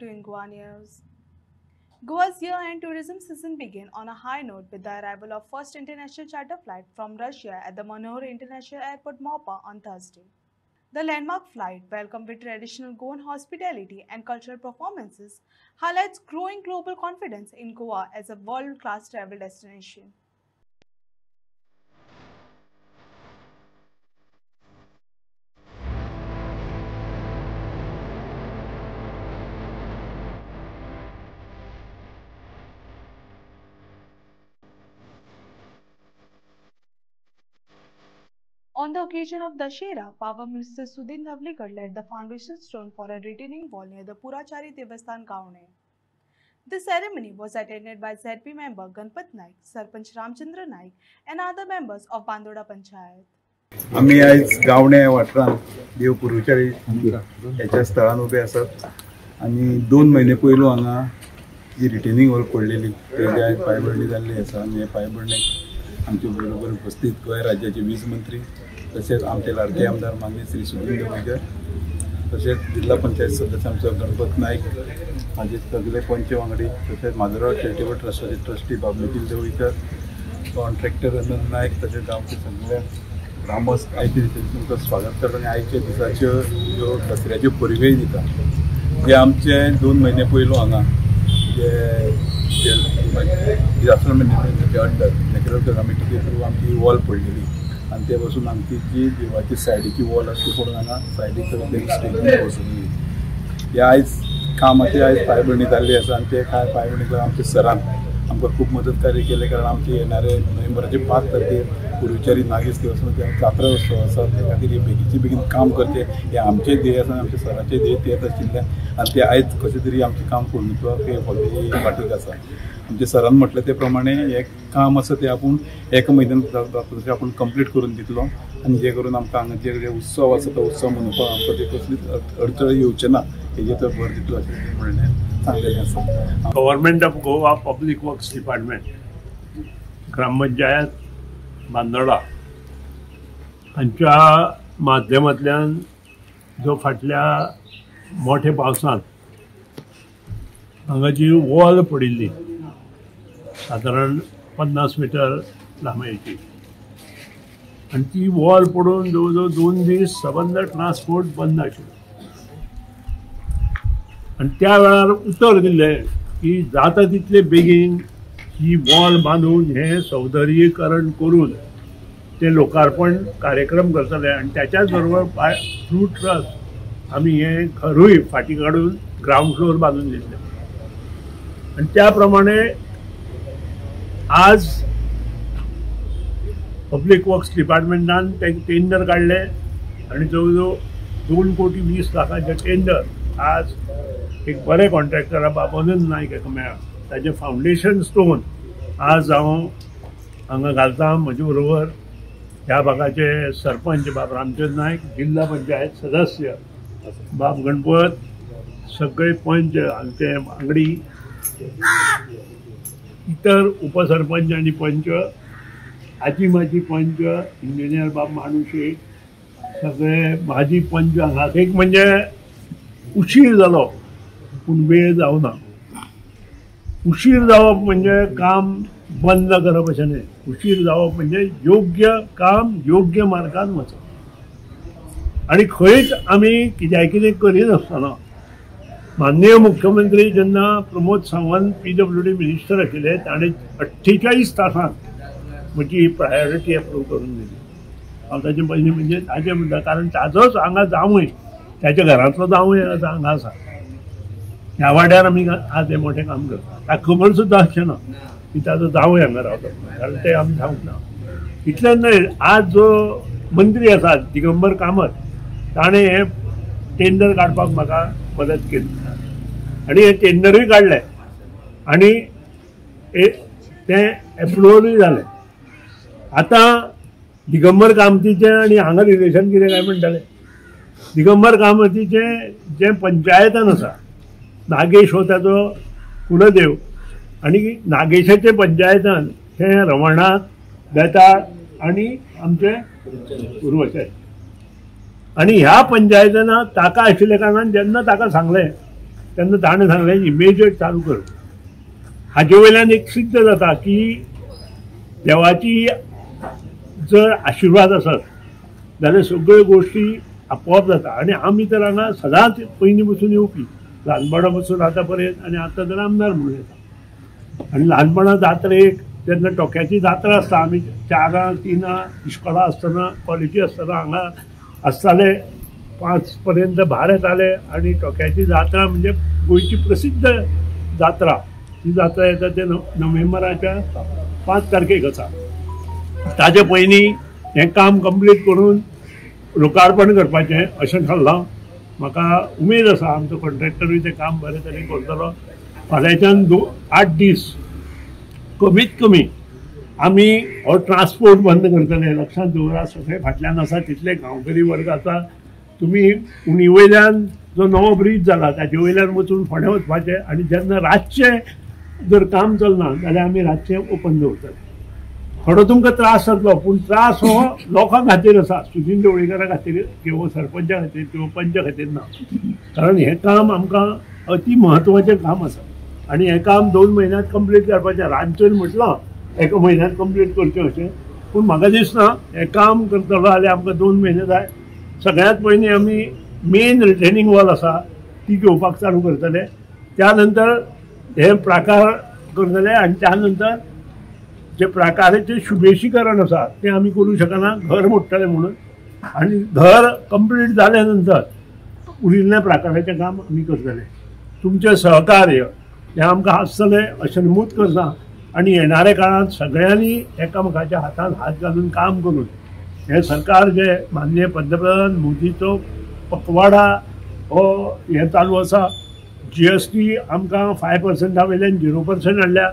to In Goa News. Goa's year-end tourism season began on a high note with the arrival of first international charter flight from Russia at the Manohar International Airport, Mopa on Thursday. The landmark flight, welcomed with traditional Goan hospitality and cultural performances, highlights growing global confidence in Goa as a world-class travel destination. On the occasion of Dashera, Power Minister Sudhin Navlikar laid the foundation stone for a retaining wall near the Purachari Devasthan Gaone. The ceremony was attended by ZP member Ganpat Naik, Sarpanch Ramchandra Naik and other members of Bandoda Panchayat. आम्ही आज गावणे वाठारांत देव पुरुचारी ह्याच्या स्थळान उबे आसात आणि 2 महिने पयलू हांगा जी retaining wall पडलेली तेजी आज पायभरणी जाल्ली आसा आणि हे पायभरणेक आमचे बरोबर उपस्थित गोंय राज्याचे वीज मंत्री तसेच आमचे लाडके आमदार माननीय श्री सुधीर देवळकर तसेच जिल्हा पंचायत सदस्य आमचो गणपत नाईक माझे सगळे पंच वांगडी तसेच माजोराव चॅरिटेबल ट्रस्टाचे ट्रस्टी बाबुजी देवळकर कॉन्ट्रॅक्टर अनंत नाईक तसेच गांवचे सगळे ग्रामस्थ आयचे तुमचं स्वागत करता आणि आयच्या दिसाच्यो ज्यो दसऱ्याच्यो परबेय दिता जे आमचे 2 महिने पयलू हांगा जे डिजास्टर मॅनेजमेंटाचे अंडर नॅचरल कॅलामिटी थ्रू आमची वॉल पडलेली आणि ते पासून आमची जी देवाची सायडीची वॉल आसा ती पडून हांगा सायडीक स्टेजीर बसवली हे आयज कामाची आयज पायभरणी जाल्ली आसा आणि ते पायभरणीक आमच्या सरान आमकां खूब मदतकारी केले कारण आमचे येणारे नोव्हेंबराचे 5 तारखेर पुरुचारी नागेश देवस्थान जात्रा उत्सव आसा त्या खातीर बेगीन काम करचे हे आमचे ध्येय आसा आमच्या सराचे ध्येय तेच आशिल्लें आणि ते आयज कशें तरी आमचें काम पूर्णत्वाक वाटेक आसा आमच्या सरान म्हटलें ते प्रमाणे हे काम आसा ते आपूण 1 म्हयन्यान आपूण कंप्लीट करून दितलो आणि जे करून आमकां हांगा जे उत्सव आसा तो उत्सव मनोवपाक आमकां ते कसलीच अडचण येवचे ना हेजेर तो भर दितलो अशें म्हणलें सांगलेलें आसा. Government of Goa public works department gram panchayat Bandora हांच्या माध्यमांतल्यान जो फाटल्या मोठ्या पावसांत हांगा जी वॉल पडिल्ली सादारण 50 मीटर लांबयेची आनी ती वॉल पडून जवळ जवळ 2 दीस सबंद ट्रान्सपोर्ट बंद आशिल्लो आनी त्या वेळार उतर दिल्लें की जाता तितले बेगीन ही वॉल बांदून हे सौंदर्यीकरण करून ते लोकार्पण कार्यक्रम करतले आणि त्याच्याच बरोबर थ्रू ट्रस्ट आम्ही हे घरूय फाटी काढून ग्राउंड फ्लोर बांधून दिले आणि त्याप्रमाणे आज पब्लिक वर्क्स डिपार्टमेंटान टेंडर काढले आणि जवळजवळ 2 कोटी 20 लाखाचे टेंडर आज एक बरे कॉन्ट्रॅक्टर बाबनंद नाईक हेका मेळ्ळा ताचे फाउंडेशन स्टोन आज हांव हांगा घालता म्हजे बरोबर ह्या भागाचे सरपंच बाब रामचंद्र नाईक जिल्हा पंचायत सदस्य बाब गणपत सगळे पंच हांगचे वांगडी इतर उपसरपंच आणि पंच आजी माजी पंच इंजिनियर बाब मानुशे सगळे माजी पंच हांगा एक म्हणजे उशीर जालो पूण वेळ जावना उशीर जावप म्हणजे काम बंद करप अशें न्हय उशीर जावप म्हणजे योग्य काम योग्य मार्गान वचप आणि खंयच आमी कितें करिनासतना माननीय मुख्यमंत्री जेन्ना प्रमोद सावंत PWD मिनिस्टर आशिल्ले ताणें 48 तासांत म्हजी प्रायोरिटी अप्रूव करून दिली हांव ताचे पयलीं म्हणजे ताजें म्हणटा कारण ताजोच हांगा जावूय त्याच्या घरांतलो जावूय हांगा आसा ह्या वाड्यार आमी आज हे मोठें काम करता ताका खबर सुद्दां आसचें ना की ताजो जावूय हांगा रावता कारण ते आमी सांगूंक ना इतलेंच न्हय आज जो मंत्री आसा दिगंबर कामत ताणें हे टेंडर काडपाक म्हाका मदत केली आणि हे टेंडरूय काडलें आणि तें एप्रुवलूय जालें आतां दिगंबर कामतीचें आणि हांगा रिलेशन कितें काय म्हणटाले दिगंबर कामतीचें जें पंचायतान आसा नागेश हो ताजो कुलदेव आणि नागेशाचे पंचायतान हे रवणाथ बेताळ आणि आमचे पूर्वचारी आणि ह्या पंचायतान ताका आशिल्ल्या कारणान जेन्ना ताका सांगलें तेन्ना ताणें सांगलें इमिजिएट चालू कर. हाजे वयल्यान एक सिद्ध जाता की देवाची जर आशिर्वाद आसत जाल्यार सगळ्यो गोश्टी आपोआप जाता. आनी आमी तर हांगा सदांच पयलीं पसून येवपी, ल्हानपणा पसून आतां पर्यंत, आनी आतां तर आमदार म्हणून येता. आनी ल्हानपणा जात्रेक जेन्ना टोक्याची जात्रा आसता, आमी 4 3 इस्कोला आसतना कॉलेजी आसतना हांगा आसताले, 5 पर्यंत भायर येताले. आनी टोक्याची जात्रा म्हणजे गोंयची प्रसिद्ध जात्रा. ती जात्रा येता ते नोव्हेंबराच्या 5 तारखेक आसा. ताजे पयलीं हें काम कंप्लीट करून लोकार्पण करपाचें अशें थारलां. म्हाका उमेद आसा आमचो कॉन्ट्रॅक्टरूय तें काम बरे तरेन करतलो. फाल्यांच्यान 8 दीस कमीत कमी आमी हो ट्रान्सपोर्ट बंद करतले. लक्षांत दवरा, सगळे फाटल्यान आसा तितले गांवकरी वर्ग आसा. तुमी उणी वयल्यान जो नवो ब्रीज जाला ताजे वयल्यान वचून फुडें वचपाचें. आनी जेन्ना रातचें जर काम चलना जाल्यार आमी रातचें ओपन दवरतले. थोडो तुमकां त्रास जातलो, पूण त्रास हो लोकां खातीर आसा, सुनील ढवळीकरा खातीर किंवा सरपंचा खातीर किंवा पंच खातीर ना. कारण हें काम आमकां अति म्हत्वाचें काम आसा. आनी हें काम 2 म्हयन्यांत कंप्लीट करपाचें. रांदचेर म्हटलां 1 म्हयन्यांत कंप्लीट करचें अशें, पूण म्हाका दिसना हें काम करतलो जाल्यार आमकां 2 म्हयने जाय. सगळ्यांत पयलीं आमी मेन रिटेनिंग वॉल आसा ती घेवपाक चालू करतले. त्या नंतर हे प्राकार करतले. आनी त्या नंतर जे प्राकाराचें शुभेशीकरण आसा तें आमी करूं शकना, घर मोडटलें म्हणून. आनी घर कंप्लीट जाल्या नंतर उरिल्ल्या प्राकाराचें काम आमी करतले. तुमचें सहकार्य हें आमकां आसतलें अशें नमूद करता. आनी येणाऱ्या काळांत सगळ्यांनी एकामेकाच्या हातान हात घालून काम करून हें सरकार जे माननीय पंतप्रधान मोदीचो पखवाडा हो हें चालू आसा. GST आमकां 5% वयल्यान 0% हाडल्या,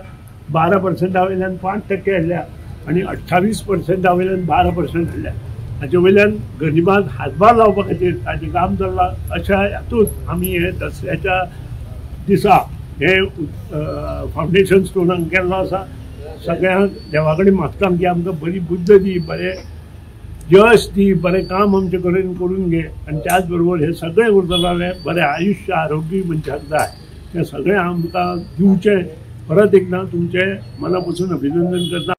12% वयल्यान 5% हाडल्या, आनी 28% वयल्यान 12% हाडल्या. हाचे वयल्यान गरिबांक हातभार लावपा खातीर ताचें काम चल्लां. अशा हातूंत आमी हे दसऱ्याच्या दिसा हे फावंडेशन स्टोनाक केल्लो आसा. सगळ्यांक देवा कडेन मागता की आमकां बरी बुद्ध दी, बरें यश दी, बरें काम आमचे कडेन करून घे. आनी त्याच बरोबर हे सगळें उरतले जाल्यार बरें आयुश्य आरोग्य मनशाक जाय तें सगळें आमकां दिवचें. परत एकदां तुमचें मना पसून अभिनंदन करता.